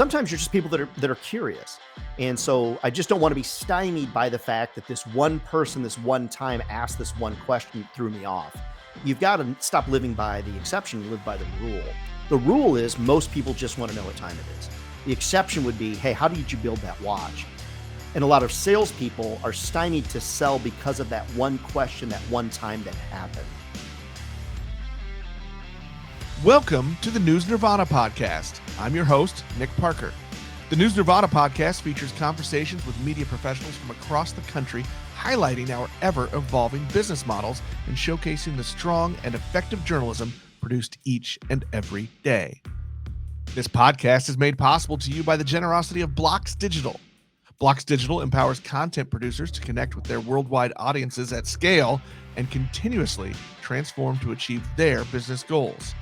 sometimes you're just people that are curious. And so I just don't want to be stymied by the fact that this one person, this one time asked this one question threw me off. You've got to stop living by the exception and live by the rule. The rule is most people just want to know what time it is. The exception would be, hey, how did you build that watch? And a lot of salespeople are stymied to sell because of that one question, that one time that happened. Welcome to the News Nirvana podcast. I'm your host, Nick Parker. The News Nirvana podcast features conversations with media professionals from across the country, highlighting our ever-evolving business models and showcasing the strong and effective journalism produced each and every day. This podcast is made possible to you by the generosity of Blocks Digital. Blocks Digital empowers content producers to connect with their worldwide audiences at scale and continuously transform to achieve their business goals.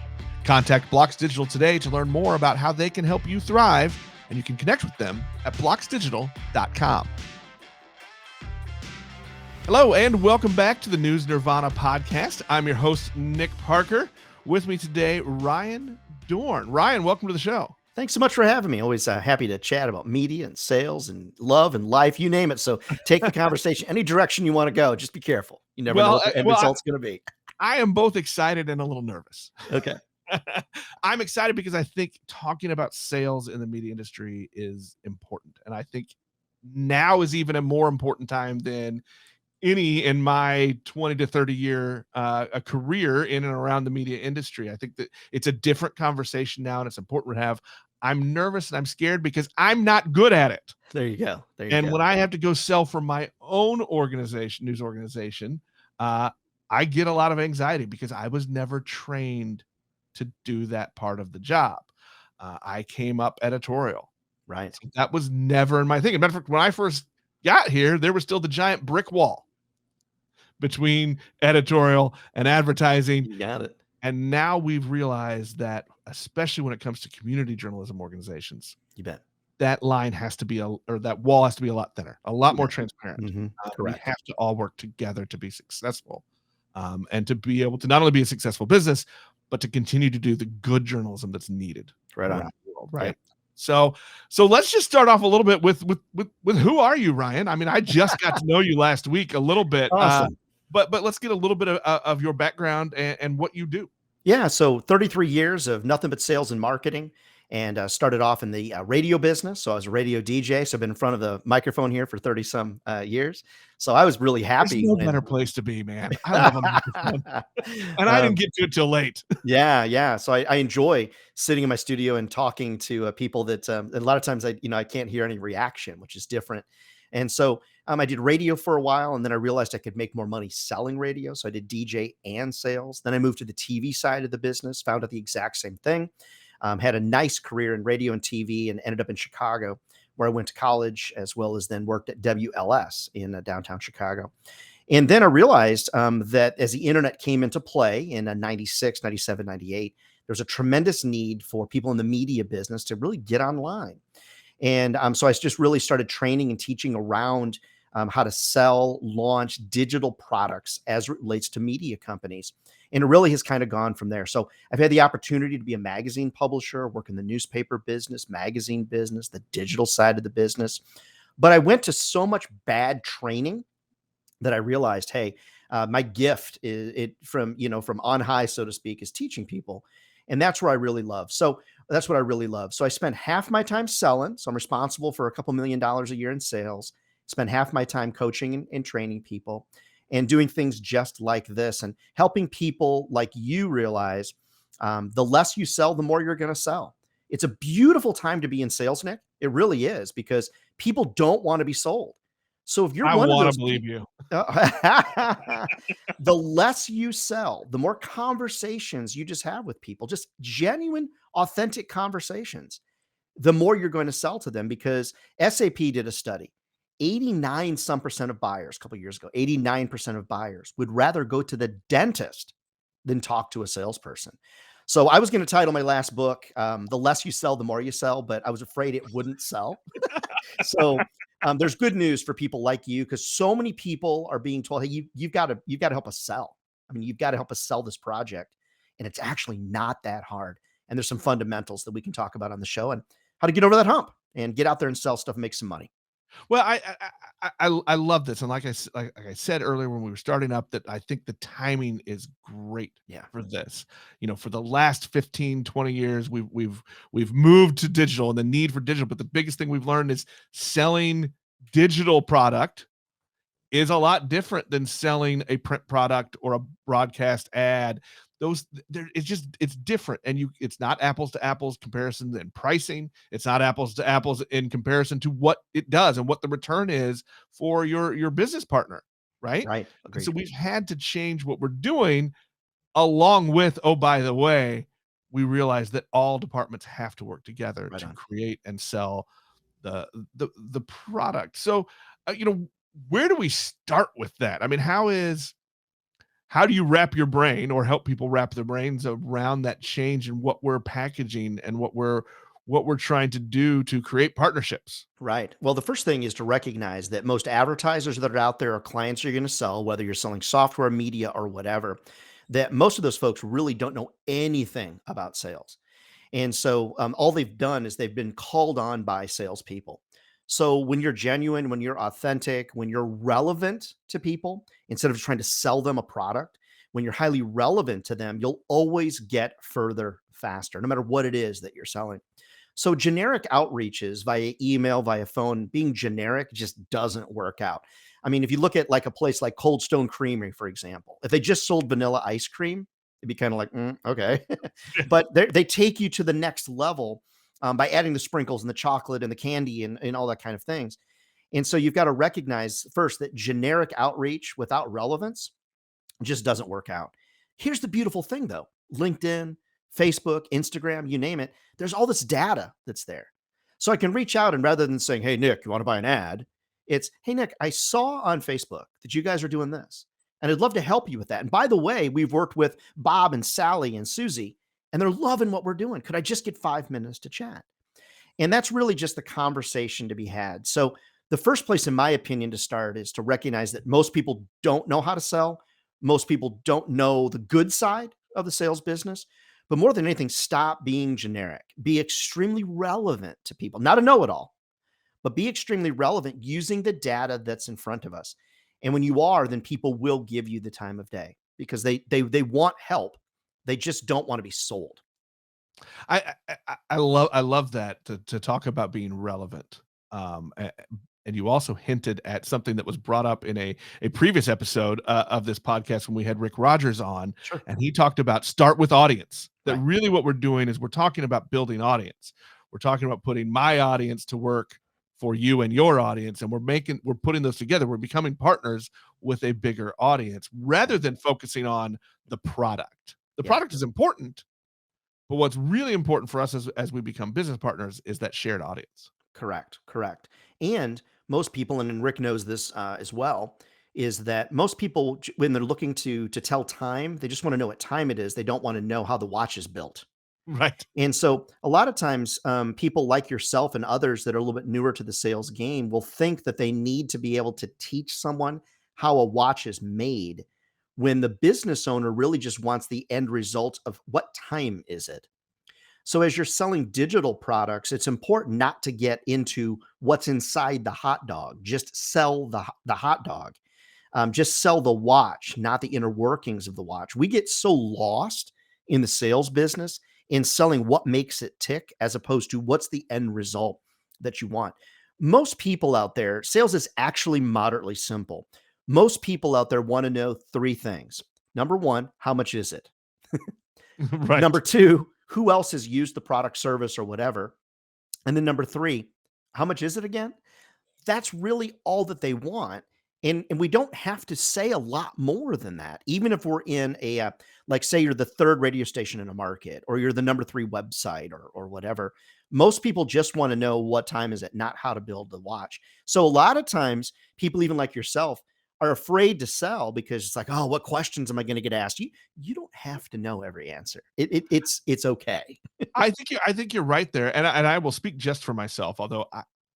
Contact Blocks Digital today to learn more about how they can help you thrive, and you can connect with them at blocksdigital.com. Hello, and welcome back to the News Nirvana podcast. I'm your host, Nick Parker. With me today, Ryan Dohrn. Ryan, welcome to the show. Thanks so much for having me. Always happy to chat about media and sales and love and life, you name it. So take the conversation any direction you want to go. Just be careful. You never know what the end result's going to be. I am both excited and a little nervous. Okay. I'm excited because I think talking about sales in the media industry is important. And I think now is even a more important time than any in my 20 to 30 year a career in and around the media industry. I think that it's a different conversation now, and it's important to have. I'm nervous and I'm scared because I'm not good at it. There you go. And when I have to go sell for my own organization, news organization, I get a lot of anxiety because I was never trained to do that part of the job. I came up editorial. Right. So that was never in my thing. As a matter of fact, when I first got here, there was still the giant brick wall between editorial and advertising. You got it. And now we've realized that, especially when it comes to community journalism organizations, You bet. that line has to be that wall has to be a lot thinner, a lot more transparent. Mm-hmm. We have to all work together to be successful, and to be able to not only be a successful business, but to continue to do the good journalism that's needed Right on. around the world, right? Yeah. So let's just start off a little bit with who are you, Ryan? I mean, I just got to know you last week a little bit. Awesome. But let's get a little bit of your background and what you do. Yeah. So 33 years of nothing but sales and marketing, and started off in the radio business. So I was a radio DJ. So I've been in front of the microphone here for 30 some years. So I was really happy. There's no better place to be, man. I love a microphone. And I didn't get to it till late. Yeah. So I enjoy sitting in my studio and talking to people that a lot of times I can't hear any reaction, which is different. And so I did radio for a while, and then I realized I could make more money selling radio. So I did DJ and sales. Then I moved to the TV side of the business, found out the exact same thing. Had a nice career in radio and TV, and ended up in Chicago, where I went to college, as well as then worked at WLS in downtown Chicago. And then I realized that as the internet came into play in 96, 97, 98, there's a tremendous need for people in the media business to really get online. And so I just really started training and teaching around how to sell, launch digital products as it relates to media companies. And it really has kind of gone from there. So I've had the opportunity to be a magazine publisher, work in the newspaper business, magazine business, the digital side of the business. But I went to so much bad training that I realized, hey, my gift is from on high, so to speak, is teaching people. And that's where I really love. So that's what I really love. So I spend half my time selling. So I'm responsible for a couple $1 million a year in sales, spend half my time coaching and training people, and doing things just like this, and helping people like you realize the less you sell, the more you're going to sell. It's a beautiful time to be in sales, Nick. It really is, because people don't want to be sold. So if you're I one of want those to believe you. The less you sell, the more conversations you just have with people, just genuine, authentic conversations, the more you're going to sell to them. Because SAP did a study. 89% of buyers a couple of years ago, 89% of buyers would rather go to the dentist than talk to a salesperson. So I was going to title my last book, The Less You Sell, the More You Sell, but I was afraid it wouldn't sell. So there's good news for people like you, because so many people are being told, hey, you've got to help us sell. I mean, you've got to help us sell this project. And it's actually not that hard. And there's some fundamentals that we can talk about on the show. And how to get over that hump and get out there and sell stuff and make some money. Well, I love this, and like I said earlier when we were starting up, that I think the timing is great Yeah. for this. For the last 15, 20 years, we've moved to digital and the need for digital, but the biggest thing we've learned is selling digital product is a lot different than selling a print product or a broadcast ad. Those there it's different, and it's not apples to apples comparison in pricing. It's not apples to apples in comparison to what it does and what the return is for your business partner, right? Right. And so Agreed. we've had to change what we're doing, along with, oh, by the way, we realize that all departments have to work together Right to on. create and sell the product. So, where do we start with that? I mean, how do you wrap your brain or help people wrap their brains around that change in what we're packaging and what we're trying to do to create partnerships? Right. Well, the first thing is to recognize that most advertisers that are out there are clients you're going to sell, whether you're selling software, media, or whatever, that most of those folks really don't know anything about sales. And so all they've done is they've been called on by salespeople. So when you're genuine, when you're authentic, when you're relevant to people, instead of trying to sell them a product, when you're highly relevant to them, you'll always get further faster, no matter what it is that you're selling. So generic outreaches via email, via phone, being generic just doesn't work out. I mean, if you look at like a place like Cold Stone Creamery, for example, if they just sold vanilla ice cream, it'd be kind of like, okay. But they take you to the next level by adding the sprinkles and the chocolate and the candy and all that kind of things. And so you've got to recognize first that generic outreach without relevance just doesn't work out. Here's the beautiful thing though: LinkedIn, Facebook, Instagram, you name it, there's all this data that's there. So I can reach out and rather than saying, "Hey, Nick, you want to buy an ad?" It's, "Hey, Nick, I saw on Facebook that you guys are doing this, and I'd love to help you with that. And by the way, we've worked with Bob and Sally and Susie, and they're loving what we're doing. Could I just get 5 minutes to chat?" And that's really just the conversation to be had. So the first place, in my opinion, to start is to recognize that most people don't know how to sell. Most people don't know the good side of the sales business. But more than anything, stop being generic. Be extremely relevant to people, not a know it all, but be extremely relevant using the data that's in front of us. And when you are, then people will give you the time of day because they want help. They just don't want to be sold. I love that to talk about being relevant. And you also hinted at something that was brought up in a previous episode of this podcast when we had Rick Rogers on, Sure. and he talked about start with audience. That Right. really what we're doing is we're talking about building audience. We're talking about putting my audience to work for you and your audience, and we're putting those together. We're becoming partners with a bigger audience rather than focusing on the product. The Yeah. product is important, but what's really important for us as we become business partners is that shared audience. Correct, correct. And most people, and Rick knows this as well, is that most people, when they're looking to tell time, they just want to know what time it is. They don't want to know how the watch is built. Right. And so, a lot of times, people like yourself and others that are a little bit newer to the sales game will think that they need to be able to teach someone how a watch is made, when the business owner really just wants the end result of what time is it. So as you're selling digital products, it's important not to get into what's inside the hot dog. Just sell the hot dog. Just sell the watch, not the inner workings of the watch. We get so lost in the sales business in selling what makes it tick as opposed to what's the end result that you want. Most people out there, sales is actually moderately simple. Most people out there want to know three things. Number one, how much is it? Right. Number two, who else has used the product, service, or whatever? And then number three, how much is it again? That's really all that they want. And we don't have to say a lot more than that. Even if we're in like say you're the third radio station in a market or you're the number three website or whatever, most people just want to know what time is it, not how to build the watch. So a lot of times people, even like yourself, are afraid to sell because it's like, oh, what questions am I going to get asked? You don't have to know every answer. It's okay. I think you're right there, and I will speak just for myself, although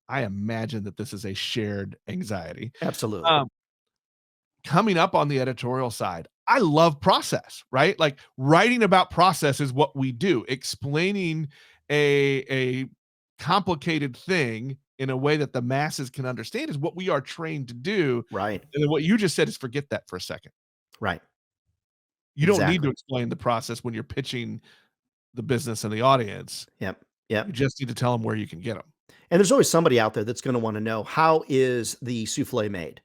I imagine that this is a shared anxiety. Absolutely. Um, Coming up on the editorial side, I love process, right? Like, writing about process is what we do. Explaining a complicated thing in a way that the masses can understand is what we are trained to do. Right. And then what you just said is forget that for a second. Right. You don't need to Exactly. explain the process when you're pitching the business and the audience. Yep. You Yep. just need to tell them where you can get them. And there's always somebody out there that's going to want to know, how is the souffle made?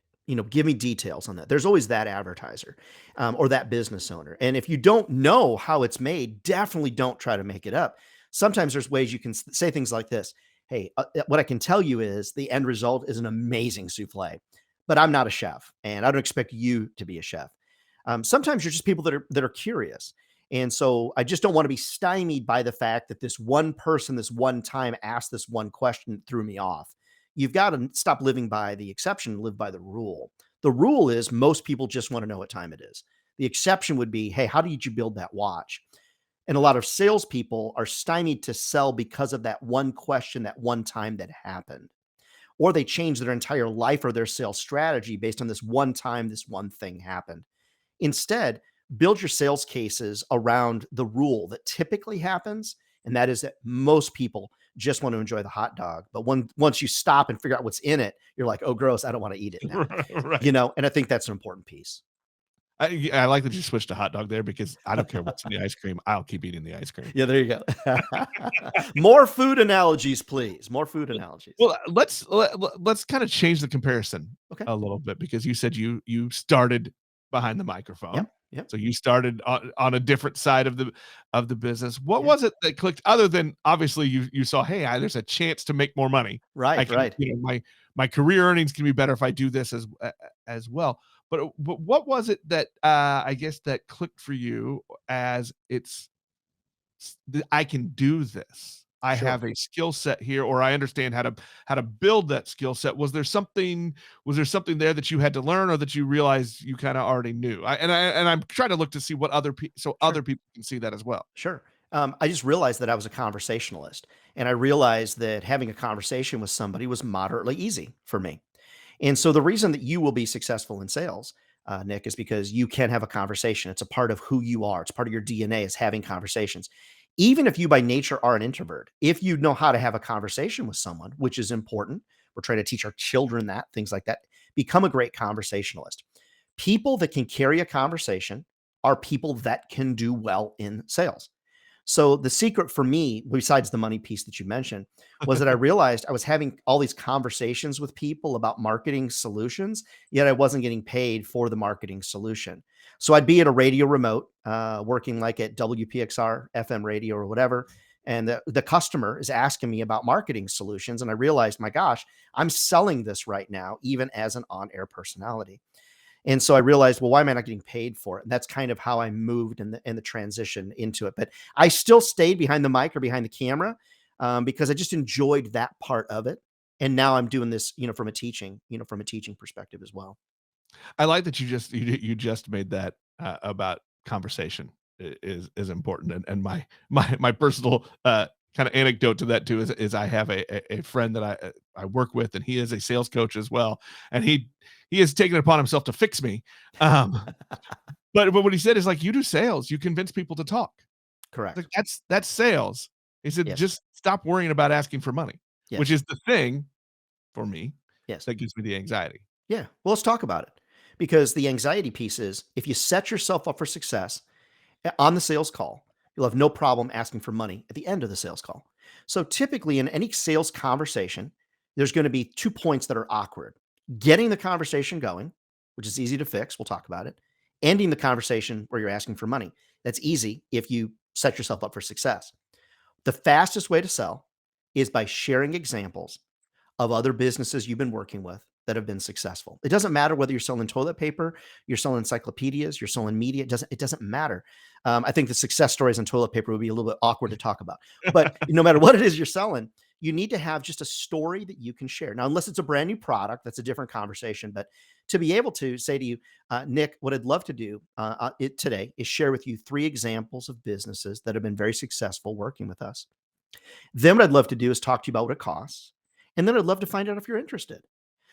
Give me details on that. There's always that advertiser, or that business owner. And if you don't know how it's made, definitely don't try to make it up. Sometimes there's ways you can say things like this. Hey, what I can tell you is the end result is an amazing souffle, but I'm not a chef and I don't expect you to be a chef. Sometimes you're just people that are curious. And so I just don't want to be stymied by the fact that this one person, this one time asked this one question that threw me off. You've got to stop living by the exception and live by the rule. The rule is most people just want to know what time it is. The exception would be, hey, how did you build that watch? And a lot of salespeople are stymied to sell because of that one question, that one time that happened. Or they change their entire life or their sales strategy based on this one time, this one thing happened. Instead, build your sales cases around the rule that typically happens, and that is that most people just want to enjoy the hot dog. But once you stop and figure out what's in it, you're like, oh, gross, I don't want to eat it now. Right. And I think that's an important piece. I like that you switched to hot dog there because I don't care what's in the ice cream. I'll keep eating the ice cream. Yeah, there you go. More food analogies, please. More food analogies. Well, let's kind of change the comparison Okay. a little bit because you said you started behind the microphone. Yep. Yep. So you started on a different side of the business. What Yeah. was it that clicked other than obviously you saw, hey, there's a chance to make more money. I Right. can, Right. my career earnings can be better if I do this as well. But what was it that I guess that clicked for you as I can do this. I Sure. have a skill set here, or I understand how to build that skill set. Was there something there that you had to learn, or that you realized you kind of already knew? I'm trying to look to see what Sure. other people can see that as well. Sure. I just realized that I was a conversationalist, and I realized that having a conversation with somebody was moderately easy for me. And so the reason that you will be successful in sales, Nick, is because you can have a conversation. It's a part of who you are. It's part of your DNA is having conversations. Even if you by nature are an introvert, if you know how to have a conversation with someone, which is important, we're trying to teach our children that, things like that, become a great conversationalist. People that can carry a conversation are people that can do well in sales. So the secret for me, besides the money piece that you mentioned, was that I realized I was having all these conversations with people about marketing solutions, yet I wasn't getting paid for the marketing solution. So I'd be at a radio remote, working like at WPXR FM radio or whatever, and the customer is asking me about marketing solutions, and I realized, my gosh, I'm selling this right now, even as an on-air personality. And so I realized, well, why am I not getting paid for it? And that's kind of how I moved in the transition into it. But I still stayed behind the mic or behind the camera, because I just enjoyed that part of it. And now I'm doing this, from a teaching perspective as well. I like that you just made that about conversation is important, and my personal kind of anecdote to that too is I have a friend that I work with, and he is a sales coach as well, and he has taken it upon himself to fix me. Um, but what he said is like, you do sales, you convince people to talk. Like Correct. that's sales. He said, Yes. just stop worrying about asking for money, which Yes. is the thing for me Yes. that gives me the anxiety. Yeah. Well, let's talk about it, because the anxiety piece is, if you set yourself up for success on the sales call, you'll have no problem asking for money at the end of the sales call. So typically in any sales conversation, there's going to be 2 points that are awkward. Getting the conversation going, which is easy to fix, we'll talk about it. Ending the conversation where you're asking for money. That's easy if you set yourself up for success. The fastest way to sell is by sharing examples of other businesses you've been working with that have been successful. It doesn't matter whether you're selling toilet paper, you're selling encyclopedias, you're selling media. It doesn't matter. I think the success stories on toilet paper would be a little bit awkward to talk about. But no matter what it is you're selling, you need to have just a story that you can share. Now, unless it's a brand new product, that's a different conversation. But to be able to say to you, Nick, what I'd love to do today is share with you 3 examples of businesses that have been very successful working with us. Then what I'd love to do is talk to you about what it costs. And then I'd love to find out if you're interested.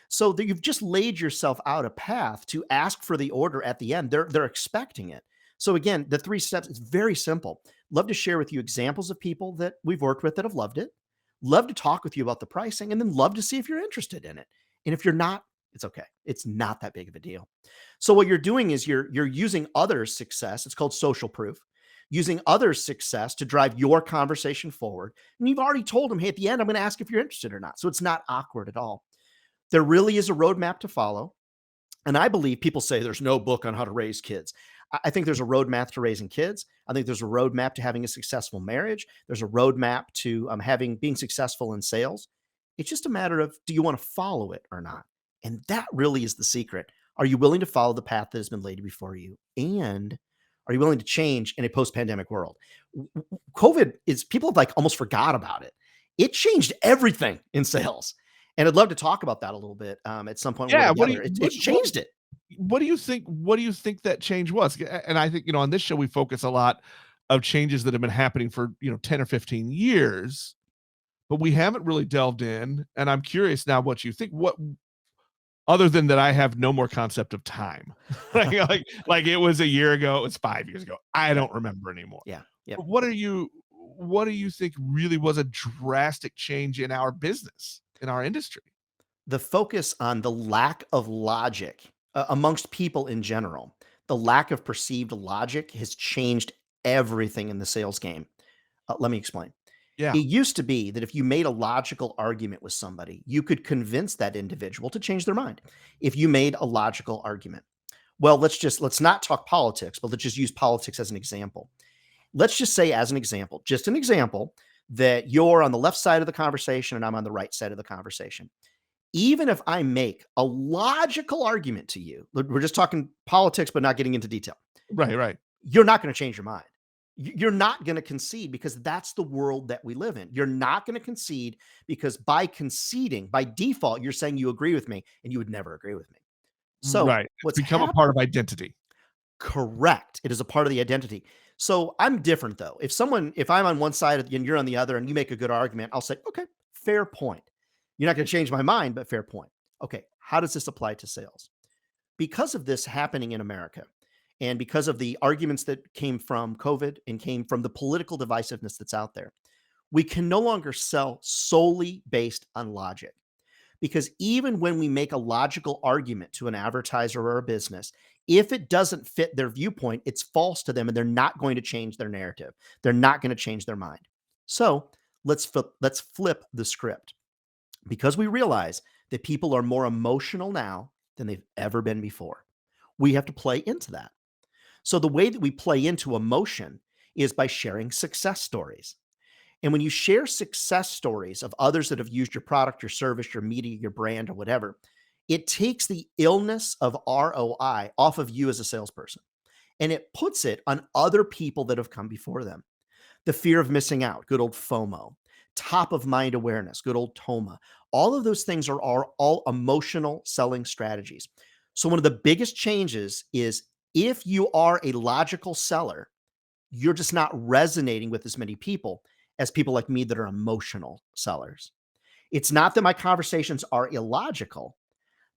So that you've just laid yourself out a path to ask for the order at the end. They're expecting it. So again, the 3 steps, it's very simple. Love to share with you examples of people that we've worked with that have loved it. love to talk with you about the pricing, and then love to see if you're interested in it. And if you're not, it's okay. It's not that big of a deal. So what you're doing is you're using others' success. It's called social proof. Using others' success to drive your conversation forward. And you've already told them, hey, at the end, I'm going to ask if you're interested or not. So it's not awkward at all. There really is a roadmap to follow. And I believe people say there's no book on how to raise kids. I think there's a roadmap to raising kids. I think there's a roadmap to having a successful marriage. There's a roadmap to being successful in sales. It's just a matter of, do you want to follow it or not? And that really is the secret. Are you willing to follow the path that has been laid before you? And are you willing to change in a post-pandemic world? COVID is, people have like almost forgot about it. It changed everything in sales. And I'd love to talk about that a little bit at some point when we're Yeah, together. It's changed it. what do you think that change was? And I think, on this show we focus a lot of changes that have been happening for, 10 or 15 years, but we haven't really delved in, and I'm curious now what you think. What, other than that, I have no more concept of time. Like it was a year ago, it was 5 years ago. I Yeah. don't remember anymore. Yeah. Yeah. But what do you think really was a drastic change in our business, in our industry? The focus on the lack of logic amongst people in general, the lack of perceived logic has changed everything in the sales game. Let me explain. Yeah. It used to be that if you made a logical argument with somebody, you could convince that individual to change their mind. If you made a logical argument. Well, let's not talk politics, but let's just use politics as an example. Let's just say, as an example, just an example, that you're on the left side of the conversation and I'm on the right side of the conversation. Even if I make a logical argument to you, we're just talking politics, but not getting into detail, Right, right. you're not going to change your mind. You're not going to concede because that's the world that we live in. You're not going to concede because by conceding, by default, you're saying you agree with me and you would never agree with me. So Right. It's what's become a happened? part of identity. Correct. It is a part of the identity. So I'm different though. If I'm on one side and you're on the other and you make a good argument, I'll say, okay, fair point. You're not going to change my mind, but fair point. Okay. How does this apply to sales? Because of this happening in America and because of the arguments that came from COVID and came from the political divisiveness that's out there, we can no longer sell solely based on logic. Because even when we make a logical argument to an advertiser or a business, if it doesn't fit their viewpoint, it's false to them and they're not going to change their narrative. They're not going to change their mind. So let's flip the script because we realize that people are more emotional now than they've ever been before. We have to play into that. So the way that we play into emotion is by sharing success stories. And when you share success stories of others that have used your product, your service, your media, your brand, or whatever, it takes the illness of ROI off of you as a salesperson and it puts it on other people that have come before them. The fear of missing out, good old FOMO, top of mind awareness, good old TOMA. All of those things are all emotional selling strategies. So, one of the biggest changes is if you are a logical seller, you're just not resonating with as many people as people like me that are emotional sellers. It's not that my conversations are illogical.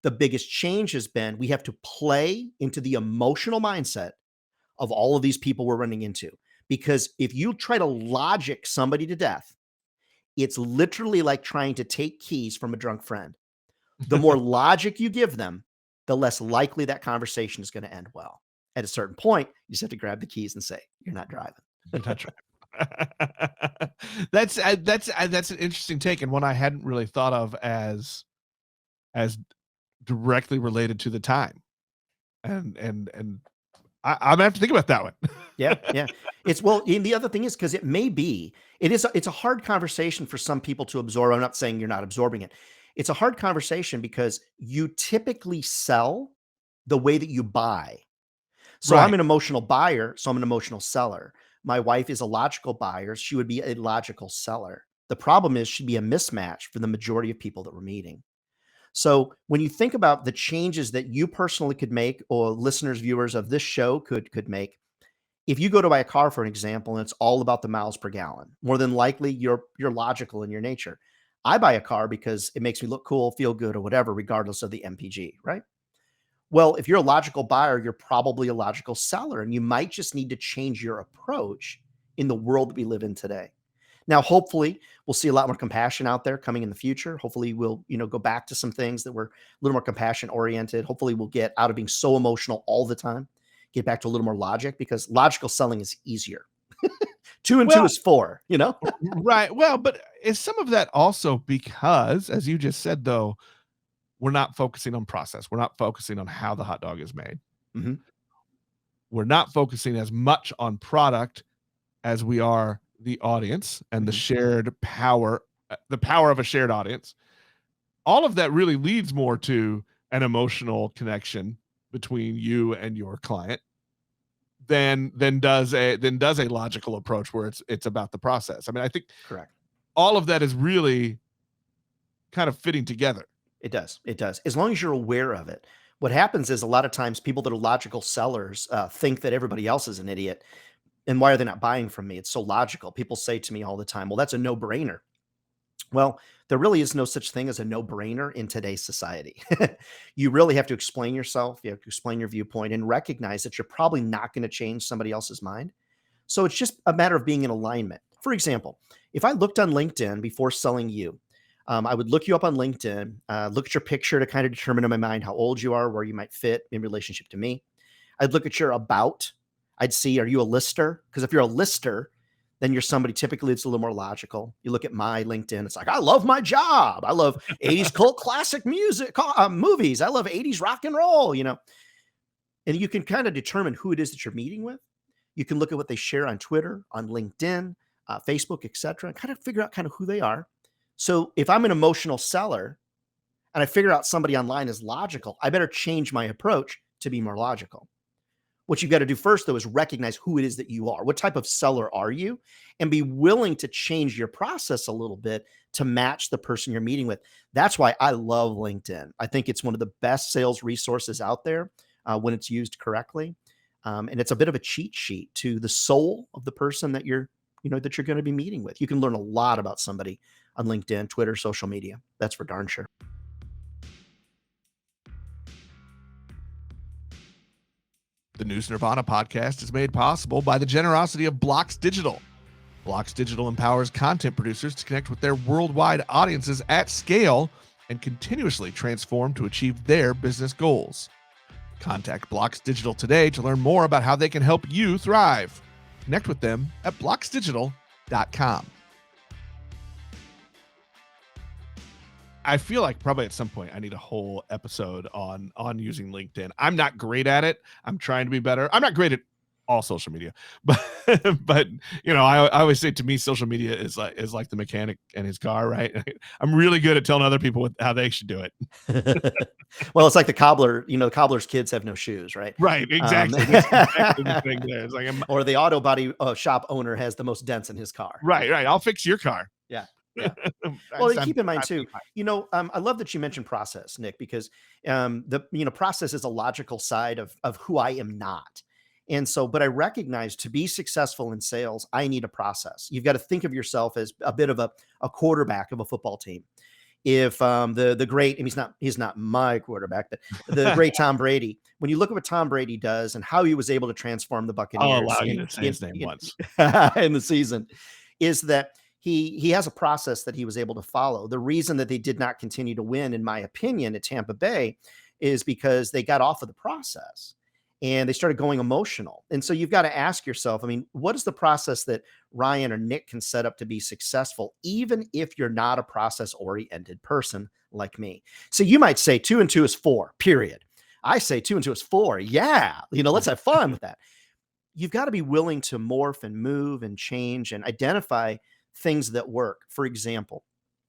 The biggest change has been we have to play into the emotional mindset of all of these people we're running into. Because if you try to logic somebody to death, it's literally like trying to take keys from a drunk friend. The more logic you give them, the less likely that conversation is going to end well. At a certain point, you just have to grab the keys and say, "You're not driving." You're not right. That's an interesting take, and one I hadn't really thought of as directly related to the time. And I'm gonna have to think about that one. Yeah, yeah. And the other thing is because it's a hard conversation for some people to absorb. I'm not saying you're not absorbing it. It's a hard conversation because you typically sell the way that you buy. So I'm Right. an emotional buyer, so I'm an emotional seller. My wife is a logical buyer, she would be a logical seller. The problem is she'd be a mismatch for the majority of people that we're meeting. So when you think about the changes that you personally could make or listeners, viewers of this show could make, if you go to buy a car, for an example, and it's all about the miles per gallon, more than likely you're logical in your nature. I buy a car because it makes me look cool, feel good, or whatever, regardless of the MPG, right? Well, if you're a logical buyer, you're probably a logical seller, and you might just need to change your approach in the world that we live in today. Now, hopefully, we'll see a lot more compassion out there coming in the future. Hopefully, we'll go back to some things that were a little more compassion oriented. Hopefully, we'll get out of being so emotional all the time, get back to a little more logic because logical selling is easier. Two and two Well, is four. right. Well, but is some of that also because, as you just said, though, we're not focusing on process. We're not focusing on how the hot dog is made. Mhm. We're not focusing as much on product as we are the audience and the Mhm. shared power, the power of a shared audience. All of that really leads more to an emotional connection between you and your client than does a logical approach where it's about the process. I mean, I think Correct. all of that is really kind of fitting together. It does. It does. As long as you're aware of it. What happens is a lot of times people that are logical sellers think that everybody else is an idiot. And why are they not buying from me? It's so logical. People say to me all the time, well, that's a no brainer. Well, there really is no such thing as a no brainer in today's society. You really have to explain yourself. You have to explain your viewpoint and recognize that you're probably not going to change somebody else's mind. So it's just a matter of being in alignment. For example, if I looked on LinkedIn before selling you, I would look you up on LinkedIn, look at your picture to kind of determine in my mind how old you are, where you might fit in relationship to me. I'd look at your about. I'd see, are you a lister? Because if you're a lister, then you're somebody typically it's a little more logical. You look at my LinkedIn, it's like, I love my job. I love 80s cult classic music, movies. I love 80s rock and roll. And you can kind of determine who it is that you're meeting with. You can look at what they share on Twitter, on LinkedIn, Facebook, etc., and kind of figure out kind of who they are. So if I'm an emotional seller and I figure out somebody online is logical, I better change my approach to be more logical. What you've got to do first, though, is recognize who it is that you are. What type of seller are you? And be willing to change your process a little bit to match the person you're meeting with. That's why I love LinkedIn. I think it's one of the best sales resources out there when it's used correctly. And it's a bit of a cheat sheet to the soul of the person that you're going to be meeting with. You can learn a lot about somebody on LinkedIn, Twitter, social media. That's for darn sure. The News Nirvana podcast is made possible by the generosity of Blocks Digital. Blocks Digital empowers content producers to connect with their worldwide audiences at scale and continuously transform to achieve their business goals. Contact Blocks Digital today to learn more about how they can help you thrive. Connect with them at blocksdigital.com. I feel like probably at some point I need a whole episode on using LinkedIn. I'm not great at it. I'm trying to be better. I'm not great at all social media, but I always say to me, social media is like the mechanic and his car, right? I'm really good at telling other people how they should do it. Well, it's like the cobbler. The cobbler's kids have no shoes, right? Right, exactly. That's exactly the thing there. It's like, or the auto body shop owner has the most dents in his car. right. I'll fix your car. Yeah. Yeah. Well, keep in mind too, I love that you mentioned process, Nick, because the process is a logical side of who I am not. And so, but I recognize to be successful in sales, I need a process. You've got to think of yourself as a bit of a quarterback of a football team. If the great, and he's not my quarterback, but the great Tom Brady, when you look at what Tom Brady does and how he was able to transform the Buccaneers I'll allow you to say his name once in the season, is that he has a process that he was able to follow. The reason that they did not continue to win, in my opinion, at Tampa Bay is because they got off of the process and they started going emotional. And so you've got to ask yourself, I mean, what is the process that Ryan or Nick can set up to be successful, even if you're not a process-oriented person like me? So you might say 2 and 2 is 4, period. I say 2 and 2 is 4. Yeah. Let's have fun with that. You've got to be willing to morph and move and change and identify things that work. For example,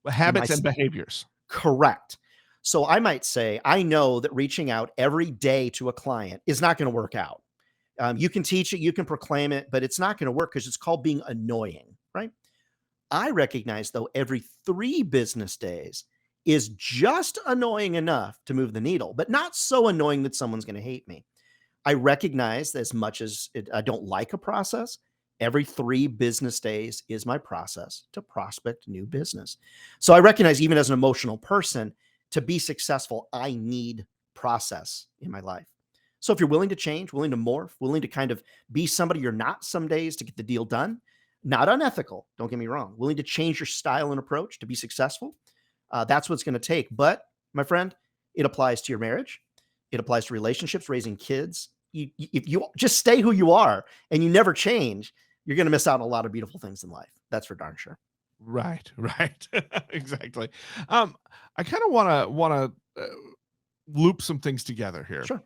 habits and behaviors. Correct. So I might say, I know that reaching out every day to a client is not going to work out. You can teach it, you can proclaim it, but it's not going to work because it's called being annoying, right? I recognize, though, every 3 business days is just annoying enough to move the needle, but not so annoying that someone's going to hate me. I recognize that as much as I don't like a process, every 3 business days is my process to prospect new business. So I recognize, even as an emotional person, to be successful, I need process in my life. So if you're willing to change, willing to morph, willing to kind of be somebody you're not some days to get the deal done, Not unethical, don't get me wrong. Willing to change your style and approach to be successful. That's what it's going to take. But my friend, it applies to your marriage. It applies to relationships, raising kids. If you just stay who you are and you never change, you're going to miss out on a lot of beautiful things in life. That's for darn sure. Right, right. Exactly. Um, I kind of want to loop some things together here. Sure.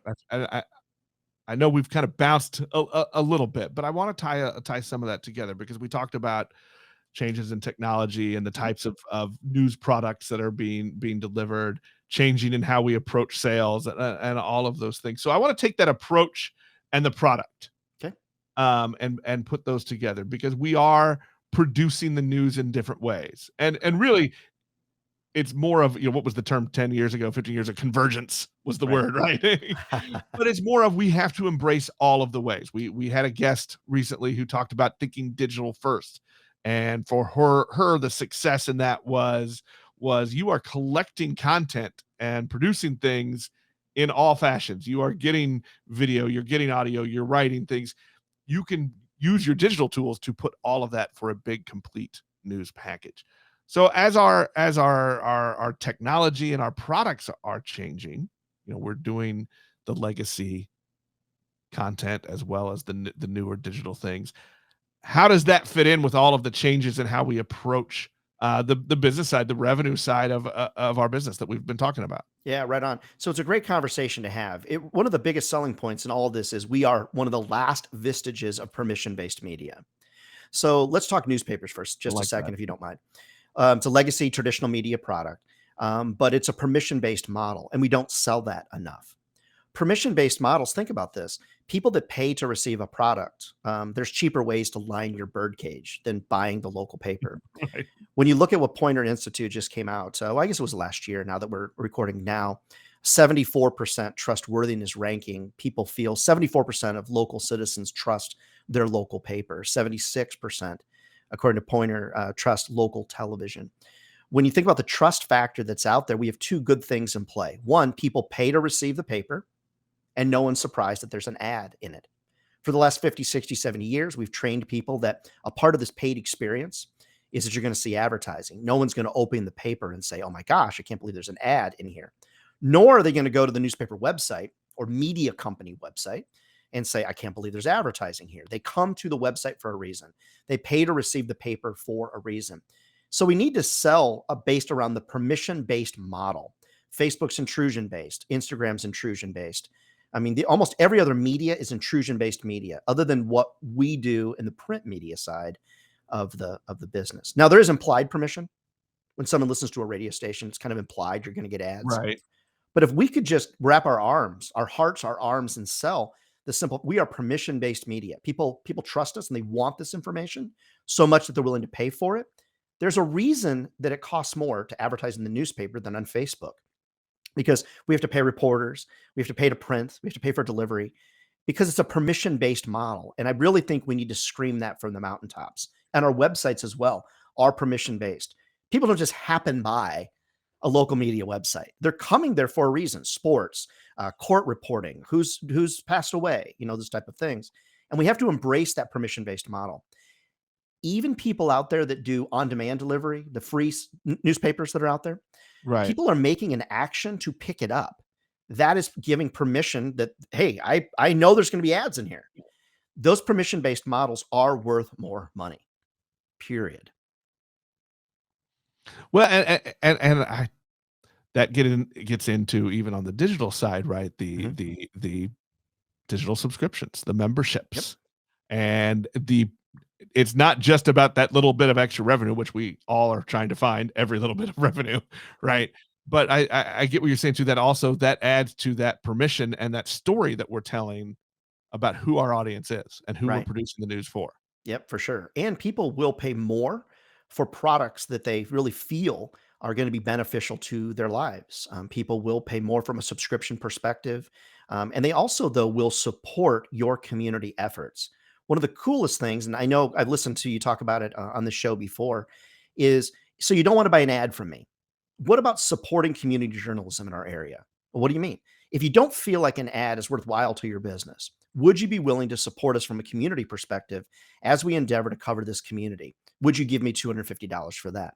I know we've kind of bounced a little bit, but I want to tie some of that together because we talked about changes in technology and the Mhm. types of news products that are being delivered, changing in how we approach sales and all of those things. So I want to take that approach and the product Okay. and put those together because we are producing the news in different ways. And really it's more of, what was the term 10 years ago, 15 years ago? Convergence was the Right. word, right? But it's more of we have to embrace all of the ways. We had a guest recently who talked about thinking digital first. And for her the success in that was you are collecting content and producing things in all fashions. You are getting video, you're getting audio, you're writing things. You can use your digital tools to put all of that for a big complete news package. So as our technology and our products are changing, we're doing the legacy content as well as the newer digital things. How does that fit in with all of the changes in how we approach the business side, the revenue side of our business that we've been talking about? Yeah, right on. So it's a great conversation to have. One of the biggest selling points in all of this is we are one of the last vestiges of permission based media. So let's talk newspapers first, I just a like that. second, if you don't mind. It's a legacy traditional media product, but it's a permission based model, and we don't sell that enough. Permission based models, think about this. People that pay to receive a product, there's cheaper ways to line your birdcage than buying the local paper. Right. When you look at what Poynter Institute just came out, well, I guess it was last year now that we're recording now, 74% trustworthiness ranking. People feel 74% of local citizens trust their local paper, 76%, according to Poynter, trust local television. When you think about the trust factor that's out there, we have two good things in play. One, people pay to receive the paper, and no one's surprised that there's an ad in it. For the last 50, 60, 70 years, we've trained people that a part of this paid experience is that you're going to see advertising. No one's going to open the paper and say, oh my gosh, I can't believe there's an ad in here. Nor are they going to go to the newspaper website or media company website and say, I can't believe there's advertising here. They come to the website for a reason. They pay to receive the paper for a reason. So we need to sell based around the permission based model. Facebook's intrusion based, Instagram's intrusion based. I mean, almost every other media is intrusion-based media, other than what we do in the print media side of the business. Now, there is implied permission. When someone listens to a radio station, it's kind of implied you're going to get ads. Right. But if we could just wrap our arms, our hearts, our arms, and sell the simple, we are permission-based media. People trust us and they want this information so much that they're willing to pay for it. There's a reason that it costs more to advertise in the newspaper than on Facebook, because we have to pay reporters, we have to pay to print, we have to pay for delivery, because it's a permission-based model. And I really think we need to scream that from the mountaintops. And our websites as well are permission-based. People don't just happen by a local media website. They're coming there for a reason: sports, court reporting, who's passed away, those type of things. And we have to embrace that permission-based model. Even people out there that do on-demand delivery, the free newspapers that are out there, Right. people are making an action to pick it up. That is giving permission that, hey, I know there's going to be ads in here. Those permission-based models are worth more money, period. Well, and I that gets into even on the digital side, right? The Mhm. the the digital subscriptions, the Yep. memberships, and it's not just about that little bit of extra revenue, which we all are trying to find every little bit of revenue, right? But I get what you're saying too. That also that adds to that permission and that story that we're telling about who our audience is and who we're Right. producing the news for. Yep, for sure. And people will pay more for products that they really feel are going to be beneficial to their lives. People will pay more from a subscription perspective. And they also, though, will support your community efforts. One of the coolest things, and I know I've listened to you talk about it on the show before, is so you don't want to buy an ad from me. What about supporting community journalism in our area? Well, what do you mean? If you don't feel like an ad is worthwhile to your business, Would you be willing to support us from a community perspective as we endeavor to cover this community? Would you give me $250 for that?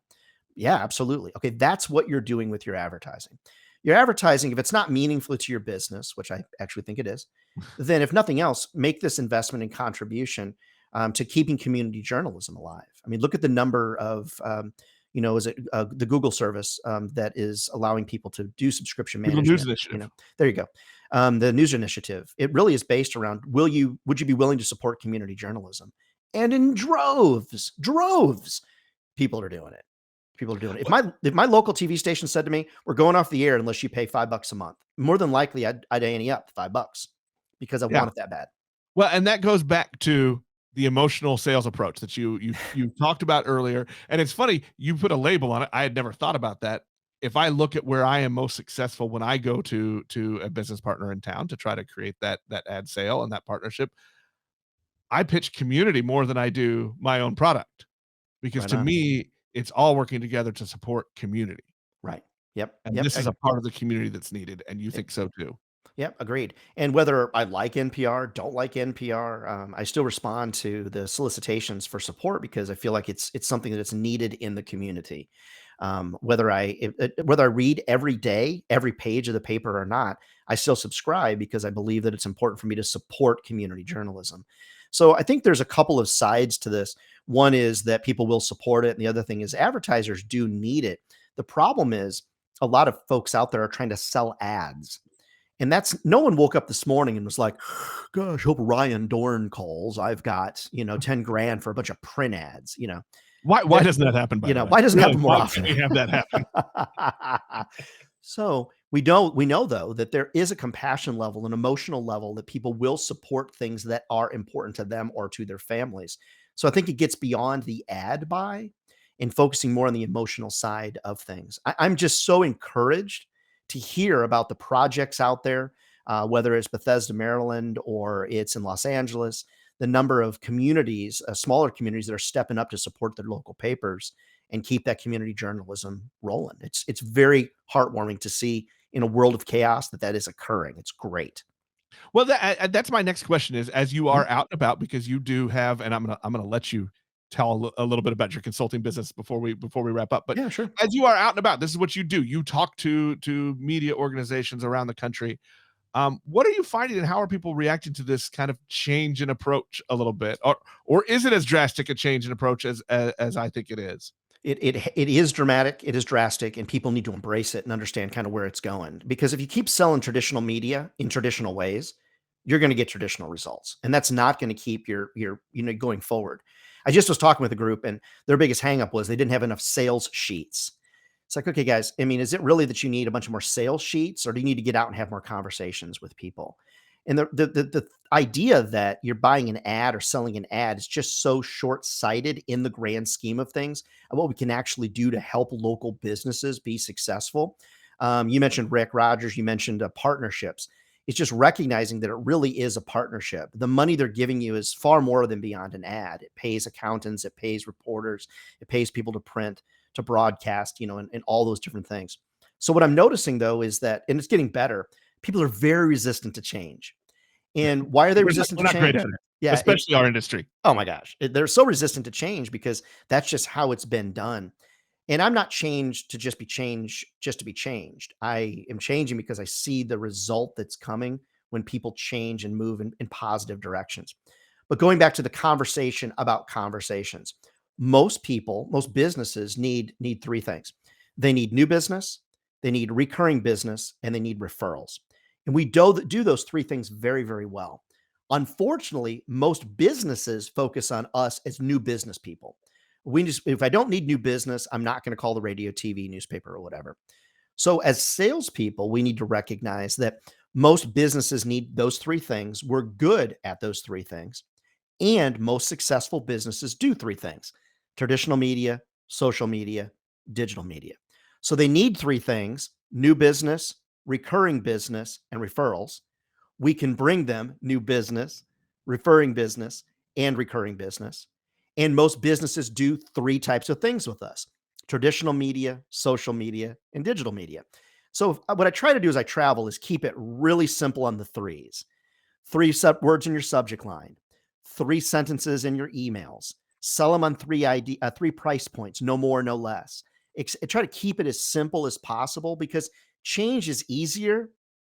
Yeah, absolutely. Okay, that's what you're doing with your advertising. Your advertising, if it's not meaningful to your business, which I actually think it is, then if nothing else, make this investment and contribution to keeping community journalism alive. I mean, look at the number of, is it the Google service that is allowing people to do subscription Google News management? Initiative. There you go. The news initiative. It really is based around would you be willing to support community journalism? And in droves, people are doing it. People are doing it. If my local TV station said to me, "We're going off the air unless you pay $5 a month," more than likely I'd ante up $5 because I Yeah. want it that bad. Well, and that goes back to the emotional sales approach that you talked about earlier. And it's funny, you put a label on it. I had never thought about that. If I look at where I am most successful when I go to a business partner in town to try to create that ad sale and that partnership, I pitch community more than I do my own product. Because Right to on. me, it's all working together to support community. Right. Yep. And Yep. this is a part of the community that's needed, and you think so too. Yep, agreed. And whether I like NPR, don't like NPR, I still respond to the solicitations for support because I feel like it's something that's needed in the community. Whether I read every day, every page of the paper or not, I still subscribe because I believe that it's important for me to support community journalism. So I think there's a couple of sides to this. One is that people will support it, and the other thing is advertisers do need it. The problem is a lot of folks out there are trying to sell ads, and that's no one woke up this morning and was like, gosh, hope Ryan Dohrn calls. I've got, 10 grand for a bunch of print ads, Why doesn't that happen, by the way? why doesn't it Really, happen more why often? can't we have that happen? So we know though that there is a compassion level, an emotional level that people will support things that are important to them or to their families. So I think it gets beyond the ad buy and focusing more on the emotional side of things. I'm just so encouraged to hear about the projects out there, whether it's Bethesda, Maryland, or it's in Los Angeles. The number of communities, smaller communities that are stepping up to support their local papers and keep that community journalism rolling. It's very heartwarming to see in a world of chaos that is occurring. It's great. Well, that's my next question is, as you Mhm. are out and about, because you do have, and I'm gonna let you tell a little bit about your consulting business before we wrap up. But Yeah, sure. as you are out and about, this is what you do. You talk to media organizations around the country. What are you finding, and how are people reacting to this kind of change in approach a little bit, or is it as drastic a change in approach as I think it is? It is dramatic, it is drastic, and people need to embrace it and understand kind of where it's going. Because if you keep selling traditional media in traditional ways, you're going to get traditional results, and that's not going to keep your going forward. I just was talking with a group, and their biggest hangup was they didn't have enough sales sheets. It's like, okay, guys, I mean, is it really that you need a bunch of more sales sheets, or do you need to get out and have more conversations with people? And the idea that you're buying an ad or selling an ad is just so short-sighted in the grand scheme of things and what we can actually do to help local businesses be successful. You mentioned Rick Rogers, you mentioned partnerships. It's just recognizing that it really is a partnership. The money they're giving you is far more than beyond an ad. It pays accountants, it pays reporters, it pays people to print, to broadcast, and all those different things. So what I'm noticing though is that, and it's getting better, people are very resistant to change. And why are they We're not resistant we're to not great at change? it, Yeah, especially our industry. oh my gosh, they're so resistant to change because that's just how it's been done. And I'm not changed to just be changed, just to be changed. I am changing because I see the result that's coming when people change and move in positive directions. But going back to the conversation about conversations, most people, most businesses need three things. They need new business, they need recurring business, and they need referrals. And we do those three things very, very well. Unfortunately, most businesses focus on us as new business people. If I don't need new business, I'm not going to call the radio, TV, newspaper, or whatever. So, as salespeople, we need to recognize that most businesses need those three things. We're good at those three things. And most successful businesses do three things: traditional media, social media, digital media. So, they need three things: new business, recurring business, and referrals. We can bring them new business, referring business, and recurring business. And most businesses do three types of things with us: traditional media, social media, and digital media. So what I try to do as I travel is keep it really simple on the threes. words in your subject line, 3 sentences in your emails, sell them on 3 price points, no more, no less. Try to keep it as simple as possible because change is easier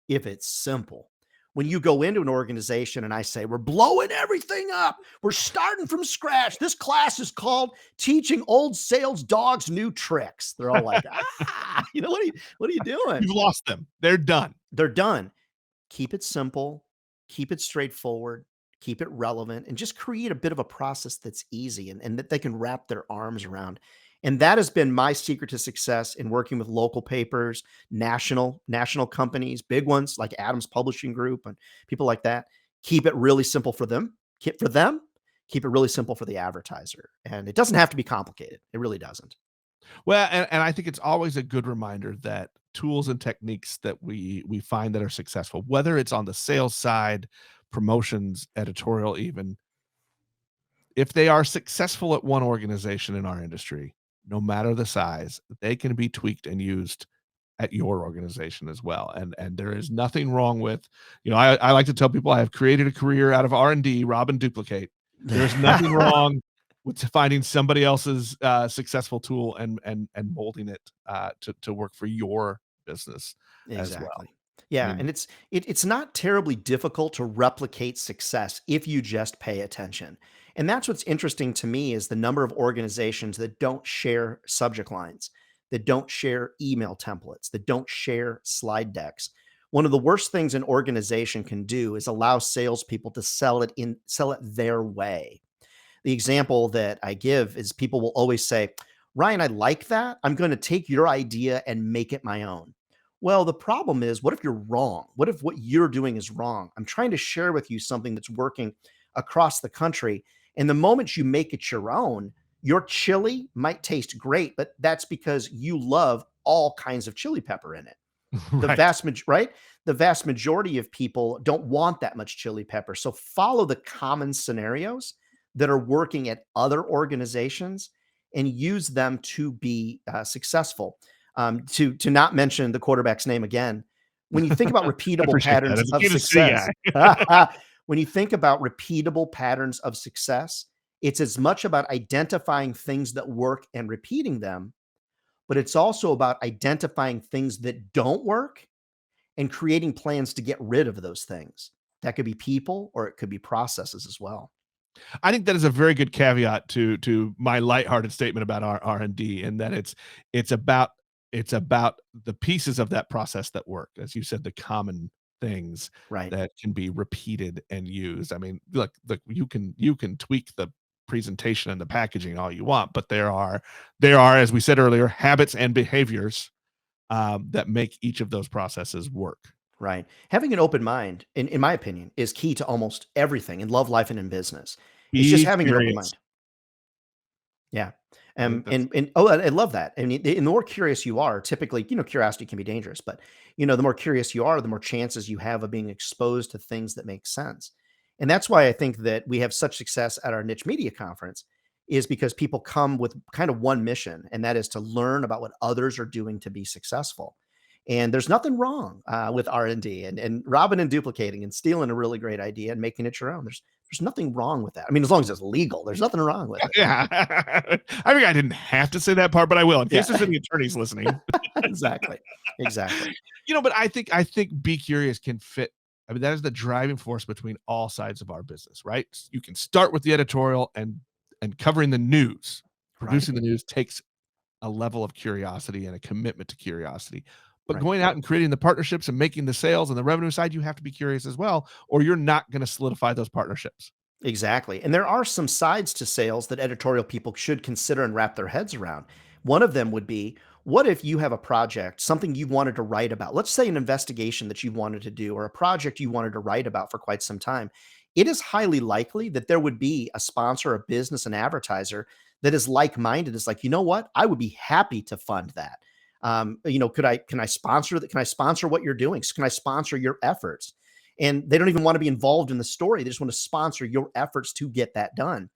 if it's simple. When you go into an organization and I say, we're blowing everything up, we're starting from scratch. This class is called Teaching Old Sales Dogs New Tricks. They're all like, what are you doing? You've lost them. They're done. They're done. Keep it simple, keep it straightforward, keep it relevant, and just create a bit of a process that's easy and that they can wrap their arms around. And that has been my secret to success in working with local papers, national companies, big ones like Adams Publishing Group and people like that. Keep it really simple for them. Keep it really simple for the advertiser. And it doesn't have to be complicated. It really doesn't. Well, and I think it's always a good reminder that tools and techniques that we find that are successful, whether it's on the sales side, promotions, editorial even, if they are successful at one organization in our industry, no matter the size, they can be tweaked and used at your organization as well. And there is nothing wrong with, I like to tell people I have created a career out of R&D, rob and duplicate. There's nothing wrong with finding somebody else's successful tool and molding it to work for your business as well. Exactly. I Yeah, mean, and it's not terribly difficult to replicate success if you just pay attention. And that's what's interesting to me is the number of organizations that don't share subject lines, that don't share email templates, that don't share slide decks. One of the worst things an organization can do is allow salespeople to sell it their way. The example that I give is people will always say, Ryan, I like that. I'm going to take your idea and make it my own. Well, the problem is, what if you're wrong? What if what you're doing is wrong? I'm trying to share with you something that's working across the country. And the moment you make it your own, your chili might taste great, but that's because you love all kinds of chili pepper in it. The right. vast right? The vast majority of people don't want that much chili pepper. So follow the common scenarios that are working at other organizations and use them to be successful. To not mention the quarterback's name again, when you think about I repeatable appreciate that. patterns As a of Kansas City success, guy. when you think about repeatable patterns of success, it's as much about identifying things that work and repeating them, but it's also about identifying things that don't work and creating plans to get rid of those things. That could be people or it could be processes as well. I think that is a very good caveat to my lighthearted statement about R&D, and that it's about it's about the pieces of that process that work. As you said, the common things Right. that can be repeated and used. I mean, look, you can tweak the presentation and the packaging all you want, but there are, as we said earlier, habits and behaviors that make each of those processes work. Right. Having an open mind, in my opinion, is key to almost everything in love, life, and in business. It's just Be having an open curious. mind. Yeah. I think that's I love that. And the more curious you are, typically, curiosity can be dangerous, but the more curious you are, the more chances you have of being exposed to things that make sense. And that's why I think that we have such success at our niche media conference is because people come with kind of one mission, and that is to learn about what others are doing to be successful. And there's nothing wrong with R&D and robbing and duplicating and stealing a really great idea and making it your own. There's nothing wrong with that. I mean, as long as it's legal, there's nothing wrong with it. yeah. I think I didn't have to say that part, but I will in Yeah, case there's any attorneys listening. exactly. Exactly. But I think be curious can fit. I mean, that is the driving force between all sides of our business, right? You can start with the editorial and covering the news. Right. Producing the news takes a level of curiosity and a commitment to curiosity. But Right. going out and creating the partnerships and making the sales and the revenue side, you have to be curious as well, or you're not going to solidify those partnerships. Exactly. And there are some sides to sales that editorial people should consider and wrap their heads around. One of them would be, what if you have a project, something you wanted to write about? Let's say an investigation that you wanted to do or a project you wanted to write about for quite some time. It is highly likely that there would be a sponsor, a business, an advertiser that is like-minded, is like, you know what? I would be happy to fund that. Can I sponsor that? Can I sponsor what you're doing? Can I sponsor your efforts? And they don't even want to be involved in the story. They just want to sponsor your efforts to get that done.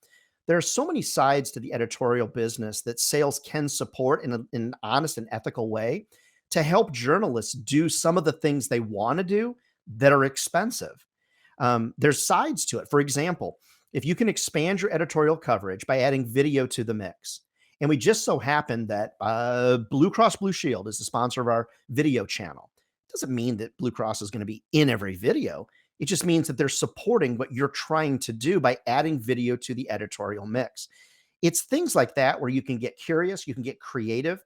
There are so many sides to the editorial business that sales can support in an honest and ethical way to help journalists do some of the things they want to do that are expensive. There's sides to it. For example, if you can expand your editorial coverage by adding video to the mix. And we just so happen that Blue Cross Blue Shield is the sponsor of our video channel. Doesn't mean that Blue Cross is going to be in every video. It just means that they're supporting what you're trying to do by adding video to the editorial mix. It's things like that where you can get curious, you can get creative,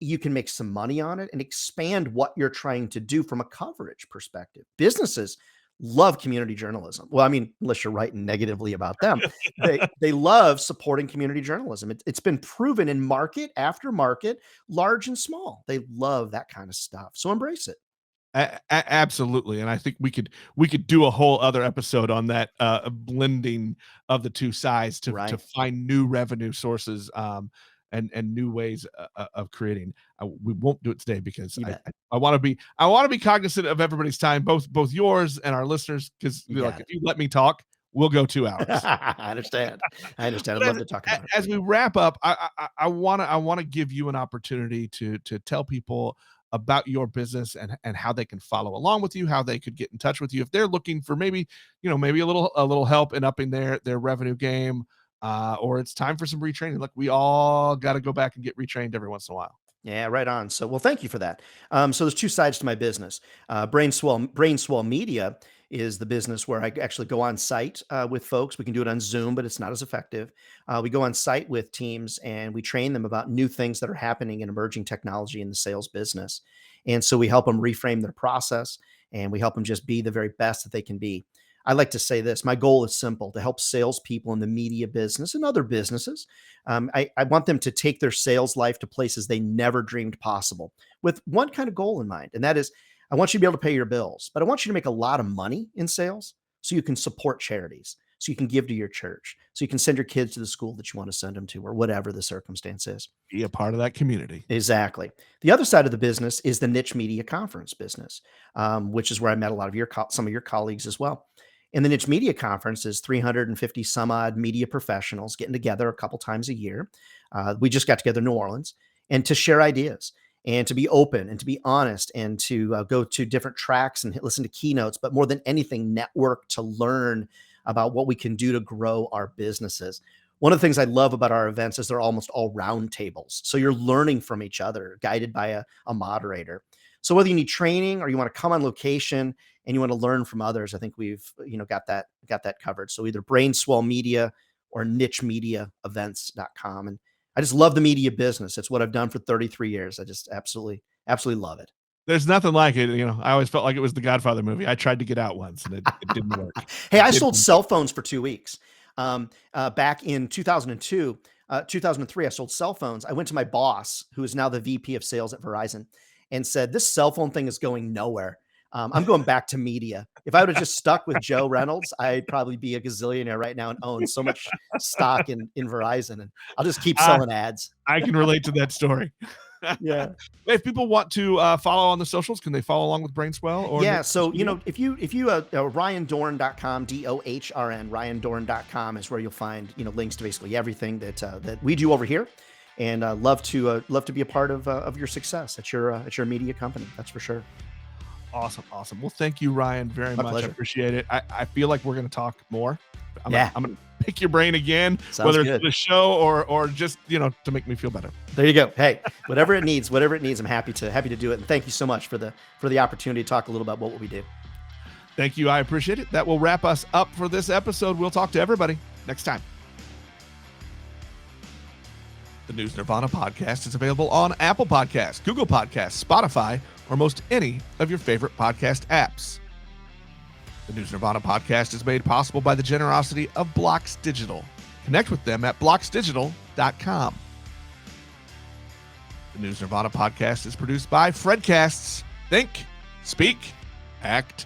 you can make some money on it and expand what you're trying to do from a coverage perspective. Businesses love community journalism. Well, I mean, unless you're writing negatively about them, they love supporting community journalism. It's been proven in market after market, large and small. They love that kind of stuff. So embrace it. Absolutely, and I think we could do a whole other episode on that blending of the two sides to Right. find new revenue sources, and new ways of creating. We won't do it today because You bet. I want to be cognizant of everybody's time, both yours and our listeners. Because You like got if it. you let me talk, we'll go 2 hours. I understand. I understand. I'd But love to talk about it. as we wrap up, I wanna give you an opportunity to tell people about your business and how they can follow along with you, how they could get in touch with you if they're looking for maybe a little help in upping their revenue game, or it's time for some retraining. Look, we all got to go back and get retrained every once in a while. Yeah, right on. So, well, thank you for that. So, there's two sides to my business. Brain Swell Media is the business where I actually go on site with folks. We can do it on Zoom, but it's not as effective. We go on site with teams and we train them about new things that are happening in emerging technology in the sales business. And so we help them reframe their process and we help them just be the very best that they can be. I like to say this: my goal is simple to help salespeople in the media business and other businesses. I want them to take their sales life to places they never dreamed possible with one kind of goal in mind. And that is, I want you to be able to pay your bills, but I want you to make a lot of money in sales so you can support charities, so you can give to your church, so you can send your kids to the school that you want to send them to, or whatever the circumstance is. Be a part of that community. Exactly. The other side of the business is the niche media conference business, which is where I met a lot of some of your colleagues as well. And the niche media conference is 350 some odd media professionals getting together a couple times a year. We just got together in New Orleans and to share ideas and to be open and to be honest and to go to different tracks and listen to keynotes, but more than anything, network to learn about what we can do to grow our businesses. One of the things I love about our events is they're almost all round tables. So you're learning from each other, guided by a moderator. So whether you need training or you want to come on location and you want to learn from others, I think we've got that covered. So either Brain Swell Media or nichemediaevents.com. And I just love the media business. It's what I've done for 33 years. I just absolutely love it. There's nothing like it. I always felt like it was the Godfather movie. I tried to get out once and it didn't work. Hey, It I sold didn't. cell phones for 2 weeks. Back in 2002, 2003, I sold cell phones. I went to my boss, who is now the VP of sales at Verizon, and said, "This cell phone thing is going nowhere. I'm going back to media. If I would have just stuck with Joe Reynolds, I'd probably be a gazillionaire right now and own so much stock in Verizon. And I'll just keep I selling ads." I can relate to that story. Yeah. If people want to follow on the socials, can they follow along with Brainswell or Yeah. Nick So, Studio? if you RyanDohrn.com, DOHRN, RyanDohrn.com is where you'll find, links to basically everything that we do over here. And love to be a part of your success at your media company. That's for sure. Awesome. Well, thank you, Ryan, very My much. pleasure. I appreciate it. I feel like we're going to talk more. Yeah. I'm gonna pick your brain again, Sounds whether it's good. the show or just to make me feel better. There you go. Hey, whatever it needs, I'm happy to do it. And thank you so much for the opportunity to talk a little about what we do. Thank you. I appreciate it. That will wrap us up for this episode. We'll talk to everybody next time. The News Nirvana podcast is available on Apple Podcasts, Google Podcasts, Spotify, or most any of your favorite podcast apps. The News Nirvana podcast is made possible by the generosity of Blocks Digital. Connect with them at blocksdigital.com. The News Nirvana podcast is produced by Fredcasts. Think, speak, act,